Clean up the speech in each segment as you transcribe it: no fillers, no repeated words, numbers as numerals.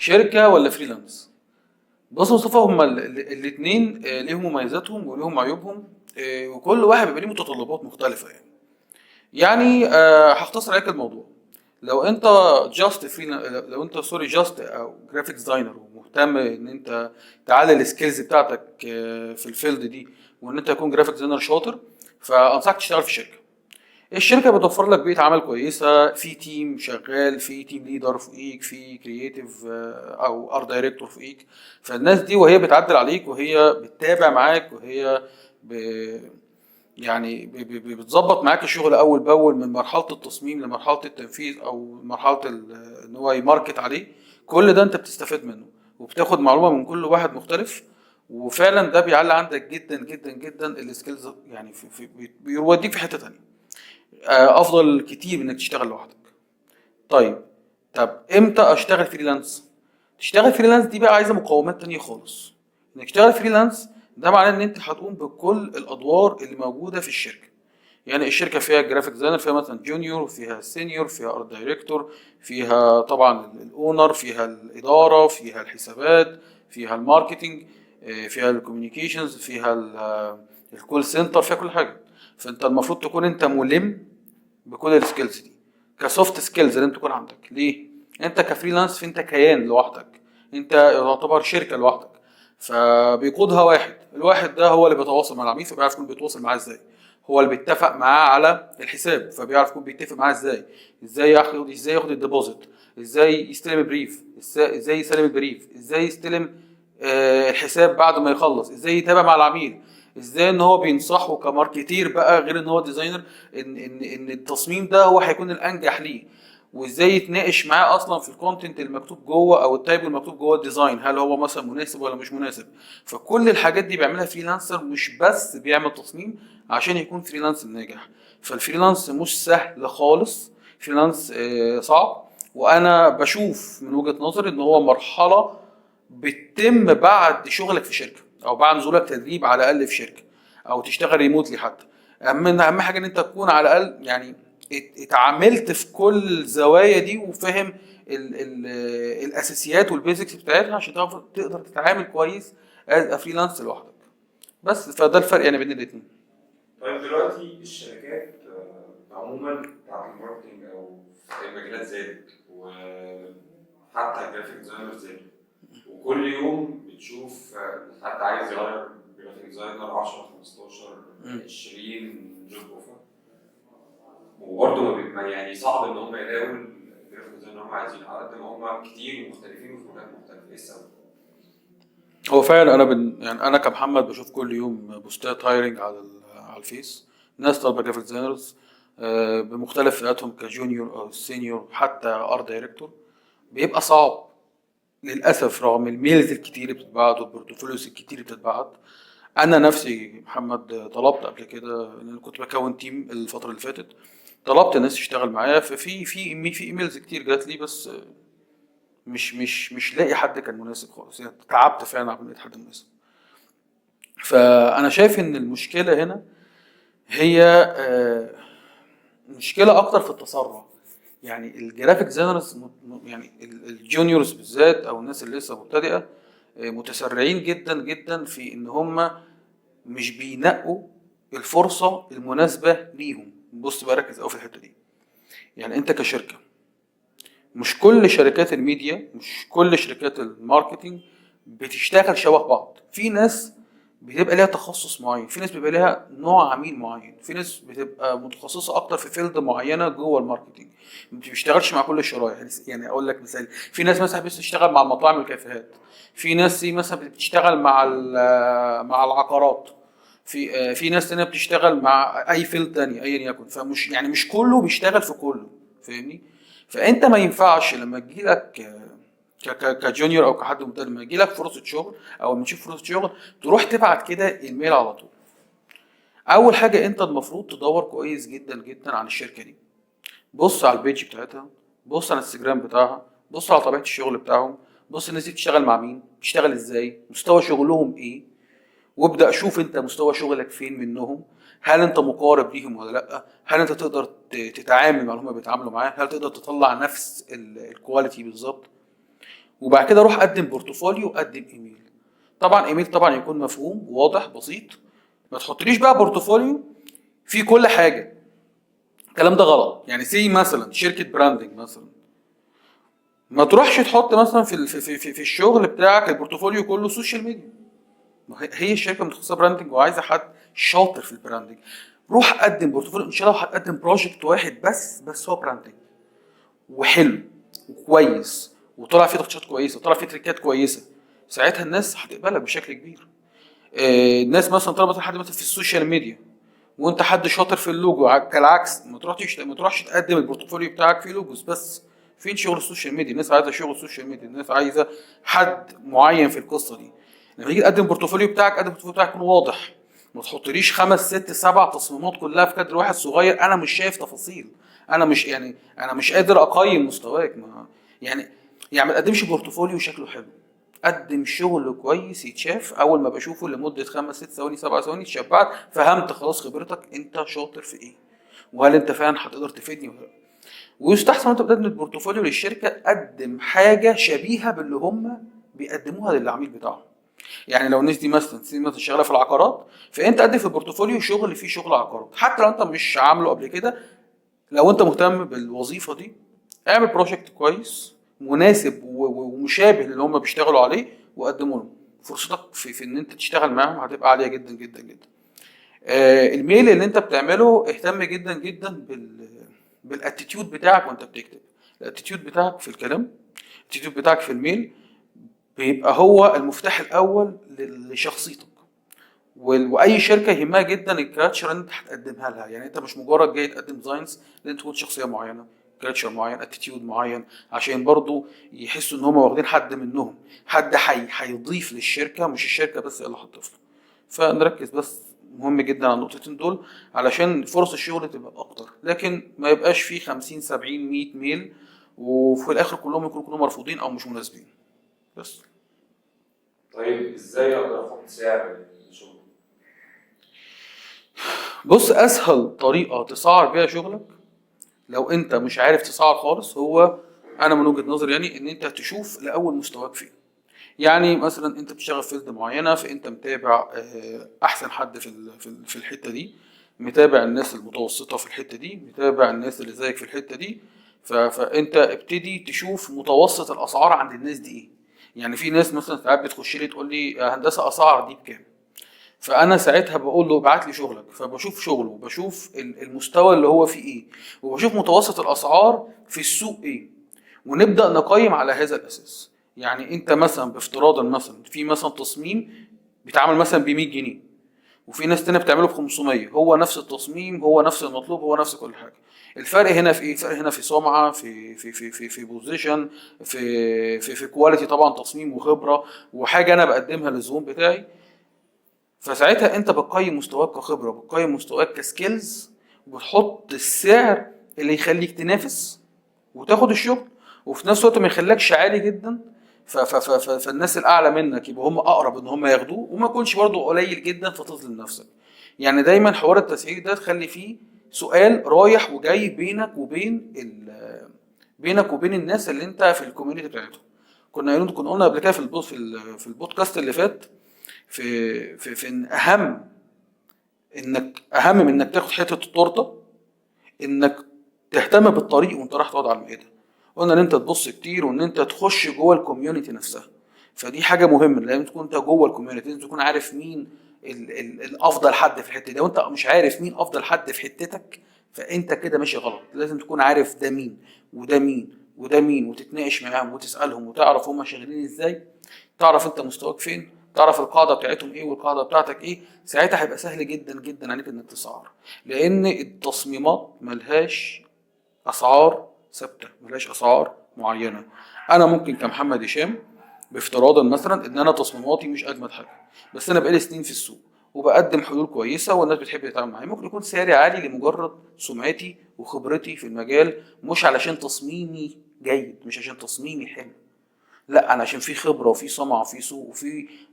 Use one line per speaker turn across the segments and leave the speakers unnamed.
شركه ولا فريلانس؟ بص يا مصطفى، هما الاثنين ليهم مميزاتهم وليهم عيوبهم. وكل واحد بيبقى ليه متطلبات مختلفه يعني. هختصر عليك الموضوع. لو انت جاست فري، لو انت سوري جاست او جرافيك ديزاينر ومهتم ان انت تعلي السكيلز بتاعتك في الفيلد دي، وان انت تكون جرافيك ديزاينر شاطر، فانصحك تشتغل في شركه. الشركه بتوفر لك بيئه عمل كويسه، في تيم شغال، في تيم ليدر فوقيك، في كرييتيف او ار دايركتور فوقيك. فالناس دي وهي بتعدل عليك وهي بتتابع معاك وهي ب... يعني بتظبط معاك الشغل اول باول، من مرحله التصميم لمرحله التنفيذ او مرحله ان هو يماركت عليه. كل ده انت بتستفاد منه وبتاخد معلومه من كل واحد مختلف. وفعلا ده بيعلي عندك جدا جدا جدا السكيلز، يعني بيوديك في حته تانيه. افضل كتير انك تشتغل لوحدك. طيب، طب امتى اشتغل فريلانس؟ تشتغل فريلانس دي بقى عايزه مقومات تانية خالص. انك تشتغل فريلانس ده معناه ان انت هتقوم بكل الادوار اللي موجوده في الشركه. يعني الشركه فيها جرافيك ديزاينر، فيها مثلا جونيور، فيها سينيور، فيها ارت دايركتور، فيها طبعا الاونر، فيها الاداره، فيها الحسابات، فيها الماركتنج، فيها الكوميونيكيشنز، فيها الكول سنتر، فيها كل حاجه. فانت المفروض تكون انت ملم بكل السكيلز دي كسوفت سكيلز اللي انت تكون عندك. ليه؟ انت كفريلانس فانت كيان لوحدك، انت يعتبر شركه لوحدك، فبيقودها واحد. الواحد ده هو اللي بيتواصل مع العميل، فبيعرف يكون بيتواصل معاه ازاي. هو اللي بيتفق معاه على الحساب، فبيعرف يكون بيتفق معاه ازاي. ازاي ياخد الديبوزيت، ازاي يستلم البريف، ازاي يسلم البريف، ازاي يستلم الحساب بعد ما يخلص، ازاي يتابع مع العميل، ازاي ان هو بينصحه كماركتير بقى غير ان هو ديزاينر، ان التصميم ده هو هيكون الانجح ليه. وازاي يتناقش معاه اصلا في الكونتنت المكتوب جوه او التايب المكتوب جوه الديزاين، هل هو مثلا مناسب ولا مش مناسب. فكل الحاجات دي بيعملها فريلانسر، مش بس بيعمل تصميم عشان يكون فريلانسر ناجح. فالفريلانس مش سهل خالص، فريلانس صعب. وانا بشوف من وجهة نظري ان هو مرحلة بتتم بعد شغلك في شركه، او بعد نزولك تدريب على الاقل في شركه، او تشتغل ريموتلي حتى. اهم حاجه ان انت تكون على الاقل يعني اتعاملت في كل الزوايا دي وفاهم ال الاساسيات والبيزكس بتاعتها عشان تقدر تتعامل كويس از فريلانس لوحدك. بس فده الفرق يعني بين الاثنين.
طيب دلوقتي الشركات عموما بتاعت الماركتنج او في المجالات زادت، وحتى الجرافيك ديزاينر زادوا، وكل يوم بتشوف حد عايز يغير جرافيك ديزاينر 10 15 20 جوب اوفر، وبرضه يعني صعب ان هم يلاقوا الجرافيك ديزاينر اللي هم عايزينه على قد ما هم كتير ومختلفين وفي مجالات مختلفه. ايه السبب؟
هو فعلا يعني انا كمحمد بشوف كل يوم بوستات هايرنج على الفيس. ناس طالبه جرافيك ديزاينرز بمختلف فئاتهم، كجونيور او سينيور حتى ار دايركتور. بيبقى صعب للاسف رغم الميلز الكتير اللي بتتبعت والبورتفوليوز الكتير اللي بتتبعت. انا نفسي محمد طلبت قبل كده ان انا كنت بكون تيم الفتره اللي فاتت، طلبت ناس تشتغل معايا. في ايميلز كتير جات لي، بس مش لاقي حد كان مناسب خالص. يعني تعبت فعلا عشان لقيت حد مناسب. فانا شايف ان المشكله هنا هي مشكله اكتر في التسرع. يعني الجرافيك ديزاينرز، يعني الجونيورز بالذات او الناس اللي لسه مبتدئه، متسرعين جدا جدا في ان هم مش بينقوا الفرصه المناسبه ليهم. بص بقى، ركز قوي في الحته دي. يعني انت كشركه، مش كل شركات الميديا، مش كل شركات الماركتينج بتشتغل شبه بعض. في ناس بتبقى ليها تخصص معين، في ناس بيبقى ليها نوع عميل معين، في ناس بتبقى متخصصة اكتر في فيلد معينة جوه الماركتينج، ما بتشتغلش مع كل الشرايح. يعني اقول لك مثال، في ناس مثلا بتشتغل مع المطاعم والكافيهات، في ناس مثلا بتشتغل مع العقارات، في ناس تانية بتشتغل مع اي فيلد تاني ايا يكن. فمش يعني مش كله بيشتغل في كله، فاهمني؟ فانت ما ينفعش لما تجيلك كجونيور او كحد مبتدئ، لما يجيلك فرصه شغل او لما تشوف فرصه شغل تروح تبعت كده ايميل على طول. اول حاجه انت المفروض تدور كويس جدا جدا عن الشركه دي. بص على البيج بتاعتها، بص على الانستجرام بتاعها، بص على طبيعه الشغل بتاعهم، بص الناس دي بتشتغل مع مين، بتشتغل ازاي، مستوى شغلهم ايه. وابدأ شوف انت مستوى شغلك فين منهم. هل انت مقارب ليهم ولا لا؟ هل انت تقدر تتعامل مع اللي هم بيتعاملوا معاه؟ هل تقدر تطلع نفس الكواليتي بالظبط؟ وبعد كده روح قدم بورتفوليو، قدم ايميل. طبعا ايميل طبعا يكون مفهوم واضح بسيط. ما تحطليش بقى بورتفوليو في كل حاجه، الكلام ده غلط. يعني سي مثلا شركه براندنج مثلا، ما تروحش تحط مثلا في الشغل بتاعك البورتفوليو كله سوشيال ميديا. ما هي الشركه متخصصه براندنج وعايزه حد شاطر في البراندنج. روح قدم بورتفوليو، ان شاء الله هتقدم بروجكت واحد بس هو براندنج وحلو وكويس وطلع فيه تاتشات كويسه وطلع فيه تريكات كويسه، ساعتها الناس هتقبلك بشكل كبير. الناس مثلا طلبت حد مثلا في السوشيال ميديا وانت حد شاطر في اللوجو، كالعكس ما تروحش تقدم البورتفوليو بتاعك فيه لوجوز بس. فين شغل السوشيال ميديا؟ الناس عايزه شغل السوشيال ميديا، الناس عايزه حد معين في القصه دي. لما تيجي تقدم البورتفوليو بتاعك، قدم البورتفوليو بتاعك يكون واضح. ما تحطليش 5 6 7 تصميمات كلها في كادر واحد صغير، انا مش شايف تفاصيل. انا مش قادر اقيم مستواك. يعني ما تقدمش بورتفوليو شكله حلو، قدم شغل كويس يتشاف. اول ما بشوفه لمده 5 6 ثواني 7 ثواني اتشبعت، فهمت خلاص خبرتك انت شاطر في ايه، وهل انت فعلا هتقدر تفيدني ولا لا. ويستحسن وانت بتقدم البورتفوليو للشركه قدم حاجه شبيهه باللي هم بيقدموها للعميل بتاعهم. يعني لو الناس دي مثلا شغاله في العقارات، فانت قدم في البورتفوليو شغل فيه شغل عقارات، حتى لو انت مش عامله قبل كده. لو انت مهتم بالوظيفه دي، اعمل بروجكت كويس مناسب ومشابه للي هم بيشتغلوا عليه وقدمه لهم. فرصتك في ان انت تشتغل معاهم هتبقى عاليه جدا جدا جدا. الميل اللي انت بتعمله اهتم جدا جدا بالاتيتيود بتاعك وانت بتكتب. الاتيتيود بتاعك في الكلام، الاتيتيود بتاعك في الميل بيبقى هو المفتاح الاول لشخصيتك. واي شركه يهمها جدا الكالتشر اللي انت هتقدمها لها. يعني انت مش مجرد جاي تقدم ديزاينز، لازم تكون شخصيه معينه، كالتشر معين، اتيتيود معين، عشان برضو يحسوا ان هم واخدين حد منهم، حد هيضيف للشركه، مش الشركه بس اللي هتضيف له. فنركز بس، مهم جدا على النقطتين دول علشان فرص الشغل تبقى اكتر، لكن ما يبقاش فيه 50 70 100 ميل وفي الاخر كلهم يكونوا كلهم مرفوضين او مش مناسبين بس.
طيب ازاي اقدر احط سعر للشغل؟
بص، اسهل طريقه تسعر بيها شغلك لو انت مش عارف تسعر خالص، هو انا من وجهة نظري يعني ان انت تشوف الاول مستواك فين. يعني مثلا انت بتشتغل في فيلد معينه، فانت متابع احسن حد في الحته دي، متابع الناس المتوسطه في الحته دي، متابع الناس اللي زيك في الحته دي. فانت ابتدي تشوف متوسط الاسعار عند الناس دي ايه. يعني في ناس مثلا ساعات بتخش لي تقول لي يا هندسه اسعار دي بكام، فانا ساعتها بقول له ابعت لي شغلك، فبشوف شغله وبشوف المستوى اللي هو فيه ايه، وبشوف متوسط الاسعار في السوق ايه، ونبدا نقيم على هذا الاساس. يعني انت مثلا بافتراضا مثلا في مثلا تصميم بيتعمل مثلا ب 100 جنيه، وفي ناس تانية بتعمله ب 500، هو نفس التصميم، هو نفس المطلوب، هو نفس كل حاجه. الفرق هنا في ايه؟ الفرق هنا في سمعه، في بوزيشن، في كواليتي طبعا، تصميم وخبره وحاجه انا بقدمها للزبون بتاعي. فساعتها انت بتقيم مستواك كخبره، بتقيم مستواك كسكيلز، وبتحط السعر اللي يخليك تنافس وتاخد الشغل، وفي نفس الوقت ما يخليكش عالي جدا. فالناس الاعلى منك يبقوا هم اقرب ان هم ياخدوه، وما يكونش برضو قليل جدا فتظلم نفسك. يعني دايما حوار التسعير ده تخلي فيه سؤال رايح وجاي بينك وبين الناس اللي انت في الكوميونتي بتاعتهم. كنا قلنا قبل كده في البودكاست اللي فات، في ان اهم من انك تاخد حته التورته، انك تهتم بالطريق وانت رايح تقعد على المائده. قلنا ان انت تبص كتير وان انت تخش جوه الكوميونتي نفسها. فدي حاجه مهمه، لازم تكون انت جوه الكوميونتي، لازم تكون عارف مين الافضل حد في الحته دي. وانت مش عارف مين افضل حد في حتتك، فانت كده ماشي غلط. لازم تكون عارف ده مين وده مين وده مين، وتتناقش معاهم وتسالهم وتعرف هم شغالين ازاي، تعرف انت مستواك فين، تعرف القاعده بتاعتهم ايه والقاعده بتاعتك ايه. ساعتها هيبقى سهل جدا جدا عليك انك تسعر، لان التصميمات ملهاش اسعار ثابته، ملهاش اسعار معينه. انا ممكن كمحمد هشام بافتراضا مثلا ان انا تصميماتي مش اجمد حاجه، بس انا بقالي سنين في السوق وبقدم حلول كويسه والناس بتحب تتعامل معايا، ممكن يكون سعري عالي لمجرد سمعتي وخبرتي في المجال، مش علشان تصميمي جيد، مش عشان تصميمي حلو، لا، انا عشان في خبره وفي سمعه وفي سوق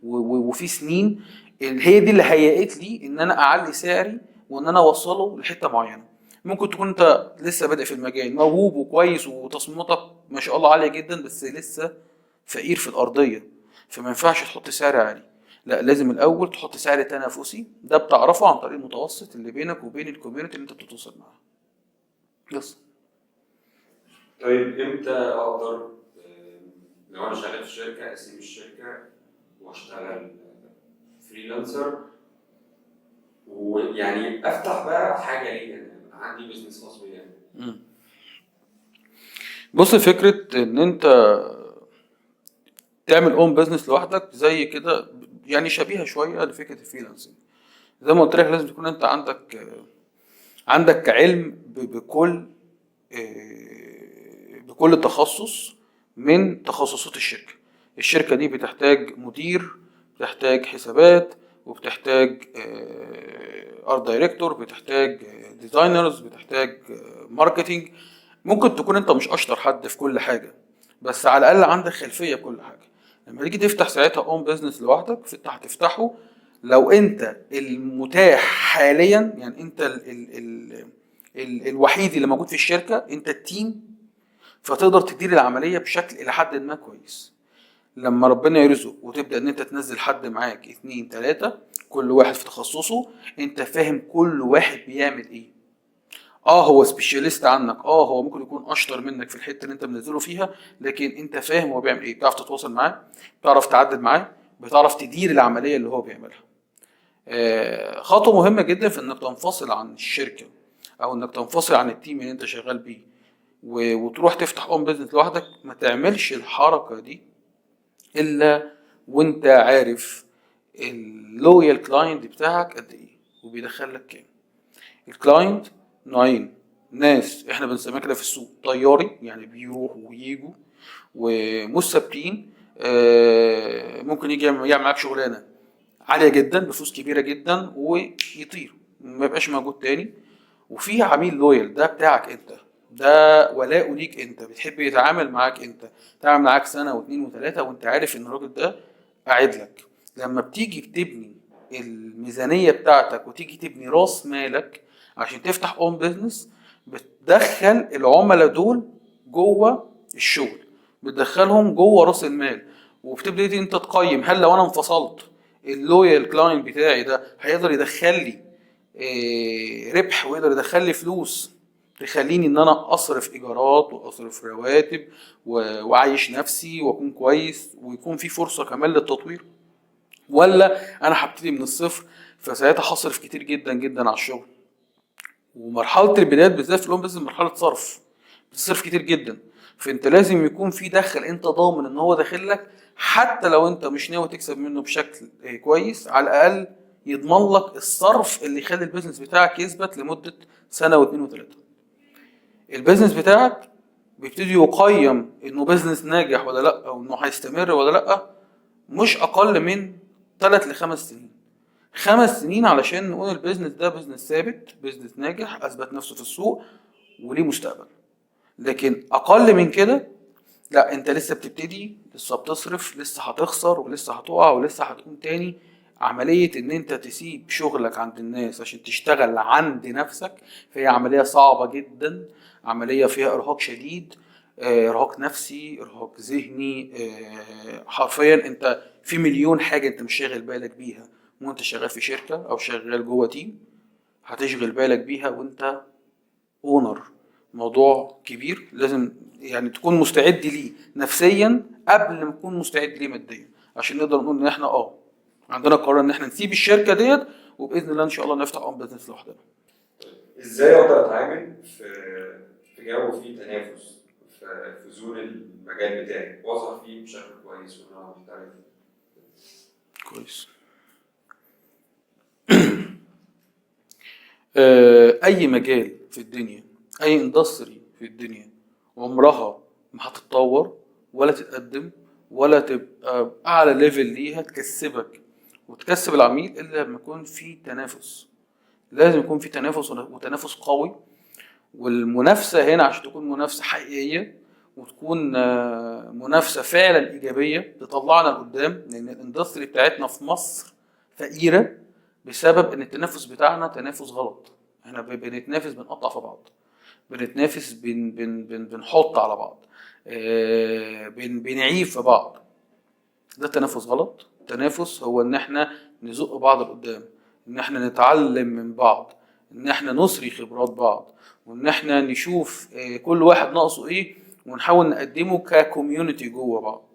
وفي سنين، هي دي اللي هيئت لي ان انا اعلي سعري وان انا اوصله لحته معينه. ممكن تكون انت لسه بادئ في المجال، موهوب وكويس وتصميماتك ما شاء الله عاليه جدا، بس لسه فقير في الارضيه، فما ينفعش تحط سعر عالي. لا، لازم الاول تحط سعر تنافسي، ده بتعرفه عن طريق المتوسط اللي بينك وبين الكوميونتي اللي انت بتتواصل معاه. بس
طيب امتى اقدر لو انا شغال في شركه اسيب الشركه واشتغل فريلانسر، ويعني افتح بقى حاجه ليا يعني عندي بزنس خاص بيا؟
بص، فكره ان انت تعمل اون بزنس لوحدك زي كده، يعني شبيهه شويه لفكره الفريلانسنج. زي ما قلت لك، لازم تكون انت عندك علم بكل تخصص من تخصصات الشركة. الشركة دي بتحتاج مدير، بتحتاج حسابات، وبتحتاج ارت دايركتور، بتحتاج ديزاينرز، بتحتاج ماركتينج. ممكن تكون انت مش اشطر حد في كل حاجة، بس على الاقل عندك خلفية بكل حاجة. لما تيجي تفتح ساعتها اون بزنس لوحدك، هتفتحه لو انت المتاح حاليا، يعني انت الوحيد اللي موجود في الشركة، انت التيم، فتقدر تدير العملية بشكل الى حد ما كويس. لما ربنا يرزق وتبدأ ان انت تنزل حد معاك 2 3، كل واحد في تخصصه، انت فاهم كل واحد بيعمل ايه. هو سبيشاليست عنك، هو ممكن يكون اشطر منك في الحتة اللي انت منزله فيها، لكن انت فاهم هو بيعمل ايه، بتعرف تتواصل معاه، بتعرف تعدل معاه، بتعرف تدير العملية اللي هو بيعملها. خطوة مهمة جدا في انك تنفصل عن الشركة، او انك تنفصل عن التيم اللي انت شغال بيه وتروح تفتح اون بيزنس لوحدك. ما تعملش الحركة دي الا وانت عارف اللويال كلاينت بتاعك قد ايه وبيدخل لك كام. الكلاينت نوعين: ناس احنا بنسميها كده في السوق طياري، يعني بيروحوا ويجوا ومش ثابتين، ممكن يجي يعمل معاك شغلانه عاليه جدا بفلوس كبيره جدا ويطير ما يبقاش موجود تاني. وفي عميل لويال، ده بتاعك انت، ده ولاؤه ليك انت، بتحب يتعامل معاك انت، تعمل معاك سنه واثنين وثلاثه وانت عارف ان الراجل ده قاعد لك. لما بتيجي بتبني الميزانيه بتاعتك وتيجي تبني راس مالك عشان تفتح اون بيزنس، بتدخل العملاء دول جوه الشغل، بتدخلهم جوه راس المال، وبتبتدي انت تقيم هل لو انا انفصلت اللويال كلاينت بتاعي ده هيقدر يدخل لي ربح، ويقدر يدخل لي فلوس تخليني ان انا اصرف ايجارات واصرف رواتب واعيش نفسي واكون كويس ويكون في فرصة كمان للتطوير، ولا انا هبتدي من الصفر فساعتها هصرف كتير جدا جدا على الشغل. ومرحلة البدايات بالذات في الهوم بيزنس مرحلة صرف، بتصرف كتير جدا، فانت لازم يكون في دخل انت ضامن ان هو داخل لك، حتى لو انت مش ناوي تكسب منه بشكل كويس، على الاقل يضمن لك الصرف اللي يخلي البيزنس بتاعك يثبت لمدة سنة واثنين وثلاثة. البيزنس بتاعك بيبتدي يقيم انه بيزنس ناجح ولا لا، او انه هيستمر ولا لا، مش اقل من 3 ل5 سنين. 5 سنين علشان نقول البيزنس ده بيزنس ثابت، بيزنس ناجح، اثبت نفسه في السوق وليه مستقبل. لكن اقل من كده لا، انت لسه بتبتدي، لسه بتصرف، لسه هتخسر ولسه هتقع ولسه هتقوم تاني. عملية ان انت تسيب شغلك عند الناس عشان تشتغل عند نفسك، فهي عملية صعبة جدا، عملية فيها ارهاق شديد، ارهاق نفسي، ارهاق ذهني، حرفيا انت في مليون حاجة انت مش شاغل بالك بيها وانت شغال في شركة او شغال جوه تيم، هتشغل بالك بيها وانت اونر. موضوع كبير لازم يعني تكون مستعد ليه نفسيا قبل ما تكون مستعد ليه ماديا، عشان نقدر نقول ان احنا عندنا قرار ان احنا نسيب الشركه ديت وباذن الله ان شاء الله نفتح اون بزنس لوحدنا.
ازاي اقدر اتعامل في جو فيه تنافس في زون المجال بتاعي واظهر فيه بشكل كويس وانا محترف؟
كويس. اي مجال في الدنيا، اي اندستري في الدنيا، عمرها ما هتتطور ولا تتقدم ولا تبقى اعلى ليفل ليها تكسبك وتكسب العميل الا لما يكون في تنافس. لازم يكون في تنافس وتنافس قوي. والمنافسة هنا عشان تكون منافسة حقيقية وتكون منافسة فعلا إيجابية تطلعنا لقدام، لأن الاندستري بتاعتنا في مصر فقيرة بسبب إن التنافس بتاعنا تنافس غلط. احنا بنتنافس، بنقطع في بعض، بنتنافس، بنحط على بعض. بنعيب في بعض. ده تنافس غلط. التنافس هو ان احنا نزق بعض لقدام، ان احنا نتعلم من بعض، ان احنا نسري خبرات بعض، وان احنا نشوف كل واحد ناقصه ايه ونحاول نقدمه ككوميونتي جوه بعض.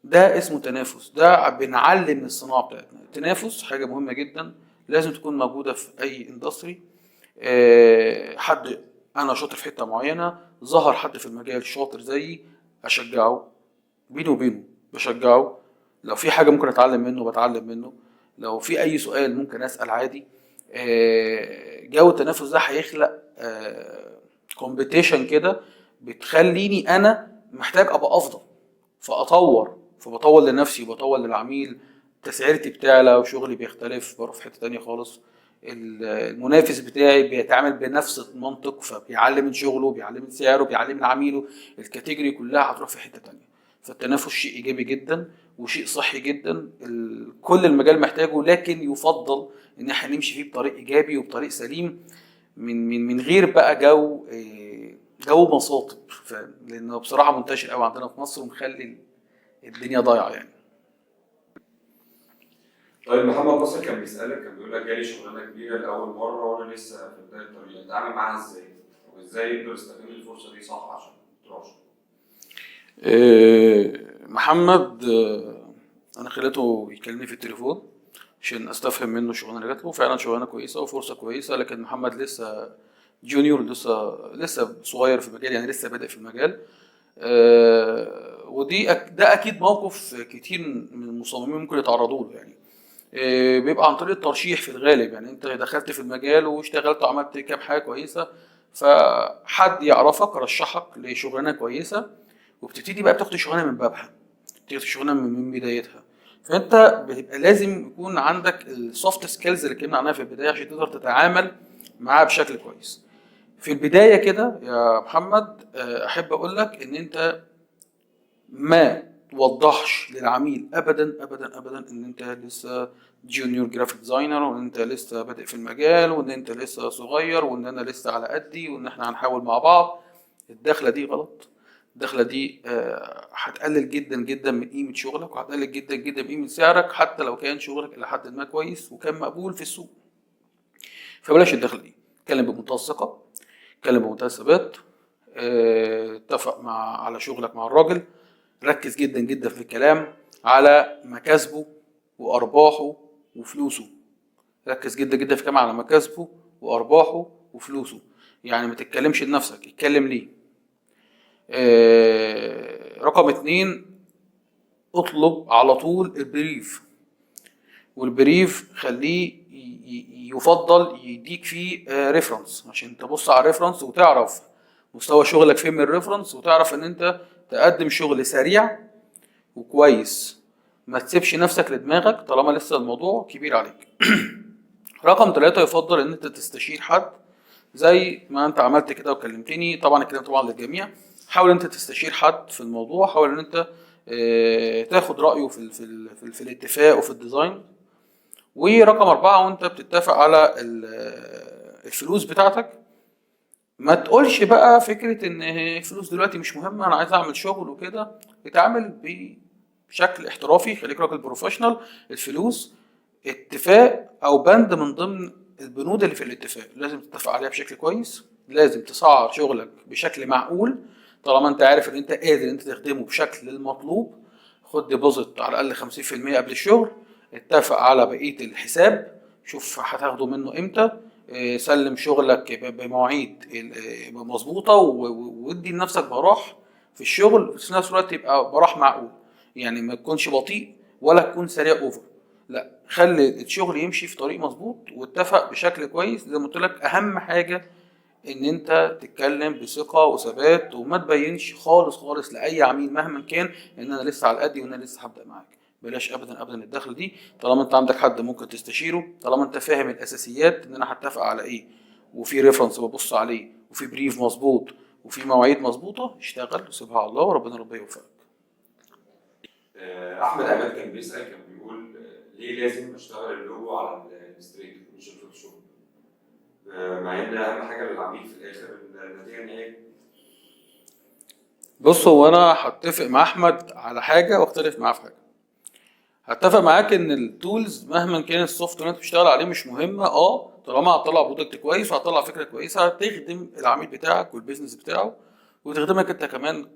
ده اسمه تنافس. ده بنعلم الصناعه بتاعتنا. التنافس حاجه مهمه جدا لازم تكون موجوده في اي اندستري. حد انا شاطر في حته معينه، ظهر حد في المجال شاطر زيي، اشجعه. بيني وبينه بشجعه. لو في حاجه ممكن اتعلم منه بتعلم منه. لو في اي سؤال ممكن اسال عادي. جو التنافس ده هيخلق كومبيتيشن كده، بتخليني انا محتاج ابقى افضل، فبطور لنفسي وبطور للعميل. تسعيرتي بتعلى وشغلي بيختلف، بروح في حته تانيه خالص. المنافس بتاعي بيتعامل بنفس المنطق، فبيعلم من شغله، بيعلم من سعره، بيعلم من عميله. الكاتيجوري كلها هتروح في حته تانيه. فالتنافس شيء ايجابي جدا وشيء صحي جدا، كل المجال محتاجه، لكن يفضل ان احنا نمشي فيه بطريق ايجابي وبطريق سليم، من غير بقى جو مصاطب. لانه بصراحه منتشر قوي عندنا في مصر ومخلي الدنيا ضايعه يعني.
طيب محمد ناصر كان بيسألك، كان بيقول لك جالي شغلانة كبيرة لأول مرة وأنا لسه في بداية الطريق، أتعامل معاها إزاي؟ وإزاي يقدر يستغل الفرصة دي صح عشان تروح؟
محمد انا خليته يكلمني في التليفون عشان استفهم منه الشغلانه اللي جات له. فعلا شغلانه كويسه وفرصه كويسه، لكن محمد لسه جونيور، لسه صغير في المجال، يعني لسه بادئ في المجال. ده اكيد موقف كتير من المصممين ممكن يتعرضوا له يعني. بيبقى عن طريق الترشيح في الغالب. يعني انت دخلت في المجال واشتغلت وعملت كام حاجه كويسه، فحد يعرفك رشحك لشغلانه كويسه، وبتبتدي بقى بتاخد الشغلانه من بابها، بتاخد الشغلانه من بدايتها. فانت بتبقى لازم يكون عندك السوفت سكيلز اللي اتكلمنا عنها في البدايه عشان تقدر تتعامل معاها بشكل كويس. في البدايه كده يا محمد احب اقول لك ان انت ما توضحش للعميل ابدا ابدا ابدا ان انت لسه جونيور جرافيك ديزاينر، وان انت لسه بادئ في المجال، وان انت لسه صغير، وان انا لسه على قدي، وان احنا هنحاول مع بعض. الدخله دي غلط. الدخله دي هتقلل جدا جدا من قيمه شغلك، وهتقلل جدا جدا من قيمه سعرك، حتى لو كان شغلك الى حد ما كويس وكان مقبول في السوق. فبلاش الدخله دي. اتكلم بمنتهى الثقه، اتكلم بمنتهى الثبات. اتفق على شغلك مع الراجل. ركز جدا جدا في الكلام على مكاسبه وارباحه وفلوسه. ركز جدا جدا في الكلام على مكاسبه وارباحه وفلوسه. يعني ما تتكلمش لنفسك، اتكلم ليه. رقم 2، اطلب على طول البريف. والبريف خليه يفضل يديك فيه ريفرنس عشان تبص على الريفرنس وتعرف مستوى شغلك فين من الريفرنس، وتعرف ان انت تقدم شغل سريع وكويس. ما تسيبش نفسك لدماغك طالما لسه الموضوع كبير عليك. رقم 3، يفضل ان انت تستشير حد زي ما انت عملت كده وكلمتني. طبعا الكلام طبعا للجميع. حاول انت تستشير حد في الموضوع، حاول ان انت تاخد رأيه في الاتفاق وفي الديزاين. ورقم 4، وانت بتتفق على الفلوس بتاعتك، ما تقولش بقى فكرة ان الفلوس دلوقتي مش مهمة، انا عايز اعمل شغل وكده. اتعامل بشكل احترافي، خليك راجل بروفيشنال. الفلوس اتفاق او بند من ضمن البنود اللي في الاتفاق، لازم تتفق عليها بشكل كويس. لازم تسعر شغلك بشكل معقول. طالما انت عارف ان انت قادر انت تخدمه بشكل المطلوب، خد ديبوزيت على الاقل 50% قبل الشغل. اتفق على بقية الحساب، شوف هتاخده منه امتى. سلم شغلك بمواعيد مظبوطه، وادي لنفسك براح في الشغل، في نفس الوقت يبقى براح معقول. يعني ما تكونش بطيء ولا تكون سريع اوفر. لا، خلي الشغل يمشي في طريق مظبوط، واتفق بشكل كويس. زي ما قلت لك، اهم حاجه ان انت تتكلم بثقه وثبات، وما تبينش خالص خالص لاي عميل مهما كان ان انا لسه على قدي وان انا لسه هبدا معاك. بلاش ابدا ابدا الدخل دي. طالما انت عندك حد ممكن تستشيره، طالما انت فاهم الاساسيات ان انا هتفق على ايه، وفي ريفرنس ببص عليه، وفي بريف مظبوط، وفي مواعيد مظبوطه، اشتغل وسيبها على الله وربنا يوفقك.
احمد عماد كان بيسال، كان بيقول ليه لازم اشتغل اللوجو على الالستريتور مش الفوتوشوب، مع ان اهم حاجه للعميل في الاخر النتيجه النهائيه.
بص، هو انا هتفق مع احمد على حاجه واختلف معاه في حاجه. هتفق معاك ان التولز مهما كان السوفت وير انت بتشتغل عليه مش مهمه، طالما هتطلع برودكت كويس وهتطلع فكره كويسه هتخدم العميل بتاعك والبيزنس بتاعه، وتخدمك انت كمان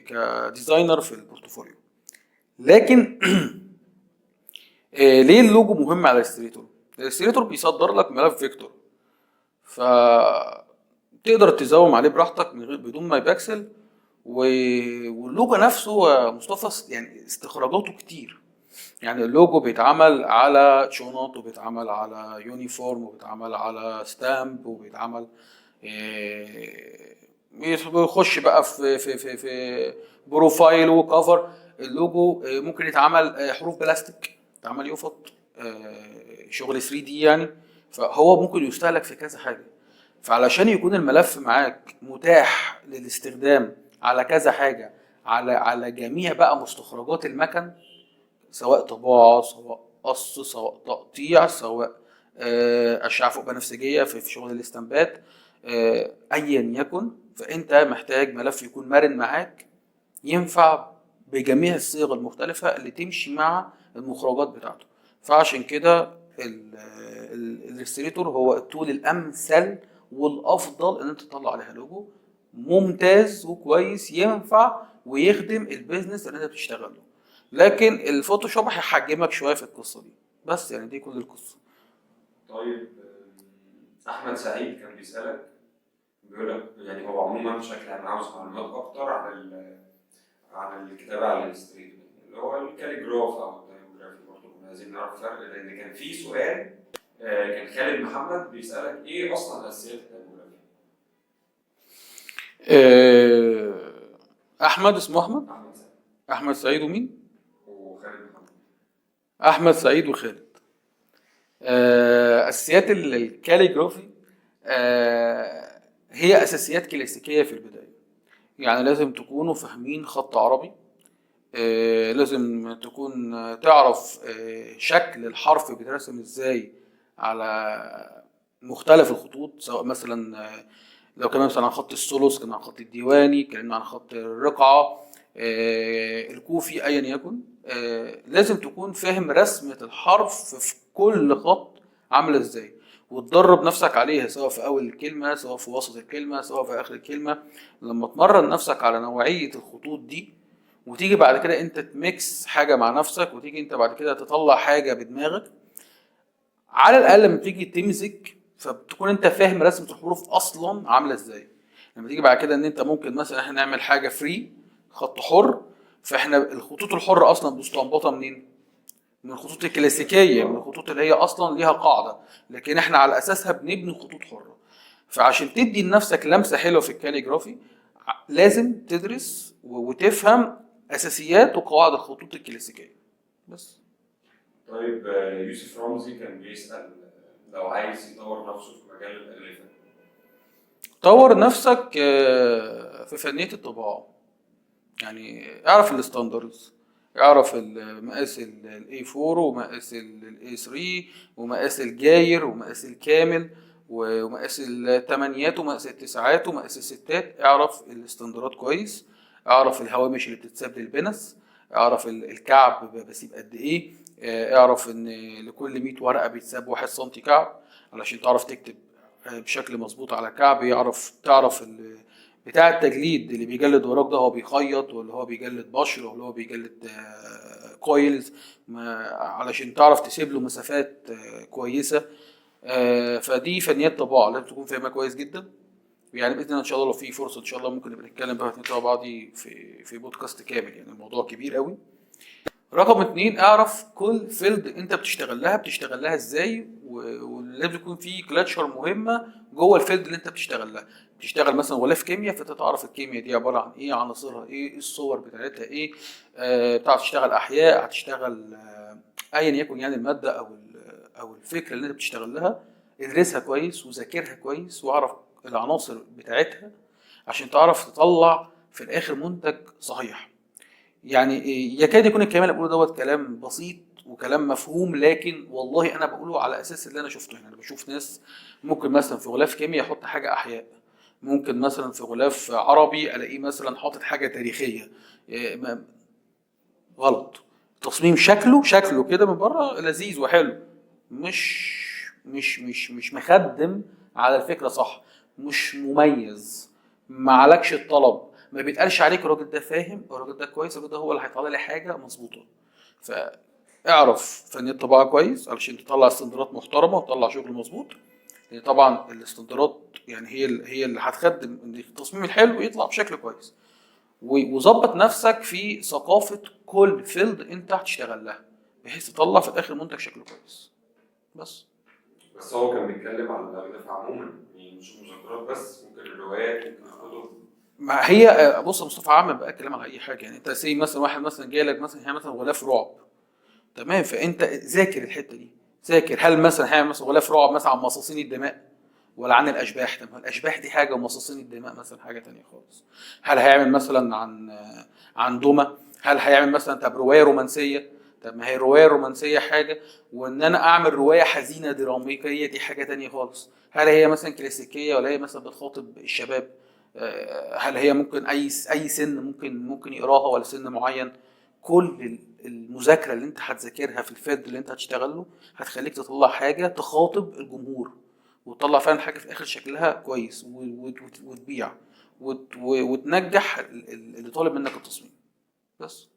كديزاينر في البورتفوليو. لكن ليه اللوجو مهم على الاستريتور؟ الاستريتور بيصدر لك ملف فيكتور، فتقدر تزوم عليه براحتك من غير بدون ما يبكسل. واللوجو نفسه يا مصطفى يعني استخراجاته كتير. يعني اللوجو بيتعمل على شنط، وبيتعمل على يونيفورم، وبيتعمل على ستامب، وبيتعمل إيه، بيخش بقى في بروفايل وكفر. اللوجو ممكن يتعمل حروف بلاستيك، يتعمل يفط شغل 3 دي يعني. فهو ممكن يستهلك في كذا حاجة. فعلشان يكون الملف معاك متاح للاستخدام على كذا حاجة، على جميع بقى مستخرجات المكن، سواء طباعة، سواء قص، سواء تقطيع، سواء أشعة فوق بنفسجية في شغل الاستنبات، أيا يكن، فأنت محتاج ملف يكون مرن معاك، ينفع بجميع الصيغ المختلفة اللي تمشي مع المخرجات بتاعته. فعشان كده الإليستريتور هو التول الأمثل والأفضل إن أنت تطلع عليها لوجو ممتاز وكويس، ينفع ويخدم البيزنس اللي أنت بتشتغله. لكن الفوتوشوب هيحجمك شوية في القصة دي، بس يعني دي كل القصة.
طيب احمد سعيد كان بيسالك، بيقول لك يعني هو عموما بشكل عام عاوز معلومات اكتر عن الكتابه على الستريت، اللي هو الكاليجراف او التايبوجرافي. برضه كنا عايزين نعرف الفرق، لان كان في سؤال كان خالد محمد بيسالك ايه اصلا اساسيات التايبوجرافي.
أحمد اسمه أحمد.
احمد سعيد
أحمد سعيد ومين؟
وخالد محمد.
أحمد سعيد وخالد. أساسيات الكاليجرافي هي أساسيات كلاسيكية في البداية. يعني لازم تكونوا فاهمين خط عربي، لازم تكون تعرف شكل الحرف بيترسم ازاي على مختلف الخطوط، سواء مثلا لو كنا مثلا عن خط الثلث، كنا عن خط الديواني، كنا عن خط الرقعة، الكوفي، ايا يكن. لازم تكون فاهم رسمة الحرف في كل خط عاملة ازاي، وتدرب نفسك عليها، سواء في اول الكلمة، سواء في وسط الكلمة، سواء في اخر الكلمة. لما تمرن نفسك على نوعية الخطوط دي، وتيجي بعد كده انت تميكس حاجة مع نفسك، وتيجي انت بعد كده تطلع حاجة بدماغك، على الاقل لما تيجي تمزج فبتكون انت فاهم رسمة الحروف اصلا عاملة ازاي. لما تيجي بعد كده ان انت ممكن مثلا احنا نعمل حاجة فري، خط حر، فاحنا الخطوط الحرة اصلا مستنبطة منين؟ من الخطوط الكلاسيكية، من الخطوط اللي هي اصلا ليها قاعدة، لكن احنا على اساسها بنبني خطوط حرة. فعشان تدي لنفسك لمسة حلوة في الكاليجرافي لازم تدرس وتفهم اساسيات وقواعد الخطوط الكلاسيكية بس.
طيب يوسف رمزي كان بيسال لو عايز يطور نفسه في مجال الالف.
طور نفسك في فنية الطباعة. يعني اعرف الستاندردز، اعرف مقاس الاي 4 ومقاس الاي 3 ومقاس الجاير ومقاس الكامل ومقاس الثمانيات ومقاس التسعات ومقاس الستات. اعرف الاستندرات كويس، اعرف الهوامش اللي بتتساب للبنس، اعرف الكعب بسيب قد ايه، اعرف ان لكل 100 ورقة بيتساب 1 سنتي كعب علشان تعرف تكتب بشكل مظبوط على كعب. تعرف بتاع التجليد اللي بيجلد وراك ده هو بيخيط، ولا هو بيجلد بشر، ولا هو بيجلد كويلز، علشان تعرف تسيب له مسافات كويسة. فدي فنيات طباعة لازم تكون فاهمها كويس جدا. يعني باذن الله ان شاء الله لو في فرصه ان شاء الله ممكن نبقى نتكلم بقى مع بعضي في بودكاست كامل، يعني الموضوع كبير قوي. رقم اتنين، اعرف كل فيلد انت بتشتغل لها ازاي، ولازم يكون في كلاتشر مهمه جوه الفيلد اللي انت بتشتغل لها. بتشتغل مثلا غلاف كيمياء، فانت تعرف الكيمياء دي عباره عن ايه، عناصرها ايه، الصور بتاعتها ايه. بتعرف تشتغل احياء، هتشتغل ايا يكن يعني الماده او الفكره اللي انت بتشتغل لها. ادرسها كويس وذاكرها كويس واعرف العناصر بتاعتها عشان تعرف تطلع في الاخر منتج صحيح. يعني يكاد يكون الكلام اللي بقوله دوت كلام بسيط وكلام مفهوم، لكن والله انا بقوله على اساس اللي انا شفته. يعني انا بشوف ناس ممكن مثلا في غلاف كيمياء يحط حاجه احياء، ممكن مثلا في غلاف عربي الاقيه مثلا حاطط حاجه تاريخيه. غلط. تصميم شكله كده من بره لذيذ وحلو، مش مخدم على الفكره صح، مش مميز، ما عليكش الطلب، ما بيتقالش عليك الراجل ده فاهم، الراجل ده كويس، الراجل ده هو اللي هيطلع لي حاجه مظبوطه. فاعرف فني الطباعه كويس علشان تطلع استندرات محترمه وتطلع شغل مظبوط. لان طبعا الاستندرات يعني هي اللي هتخدم ان التصميم الحلو يطلع بشكل كويس. وظبط نفسك في ثقافه كل فيلد انت هتشتغل لها، بحيث تطلع في الاخر منتج شكله كويس. بس
بس هو كان بيتكلم عن الأهداف عموما، يعني مش المذكرات بس، ممكن الروايات، ممكن الكتب.
ما هي بص يا مصطفى، عامل بقى كلام على اي حاجه. يعني انت سي مثلا واحد مثلا جاي لك مثلا هي مثلا غلاف رعب، تمام، فانت ذاكر الحته دي، ذاكر هل مثلا هيعمل مثلا غلاف رعب مثلا عن مصاصين الدماء ولا عن الاشباح؟ طب الاشباح دي حاجه ومصاصين الدماء مثلا حاجه تانية خالص. هل هيعمل مثلا عن دومة؟ هل هيعمل مثلا طب روايه رومانسيه؟ طب ما هي الروايه الرومانسيه حاجه، وان انا اعمل روايه حزينه دراميه دي حاجه تانية خالص. هل هي مثلا كلاسيكيه ولا هي مثلا بتخاطب الشباب؟ هل هي ممكن اي سن ممكن يقراها ولا سن معين؟ كل المذاكره اللي انت هتذاكرها في الفيلد اللي انت هتشتغل له هتخليك تطلع حاجه تخاطب الجمهور، وتطلع فعلا حاجه في الاخر شكلها كويس وتبيع وتنجح اللي طالب منك التصميم. بس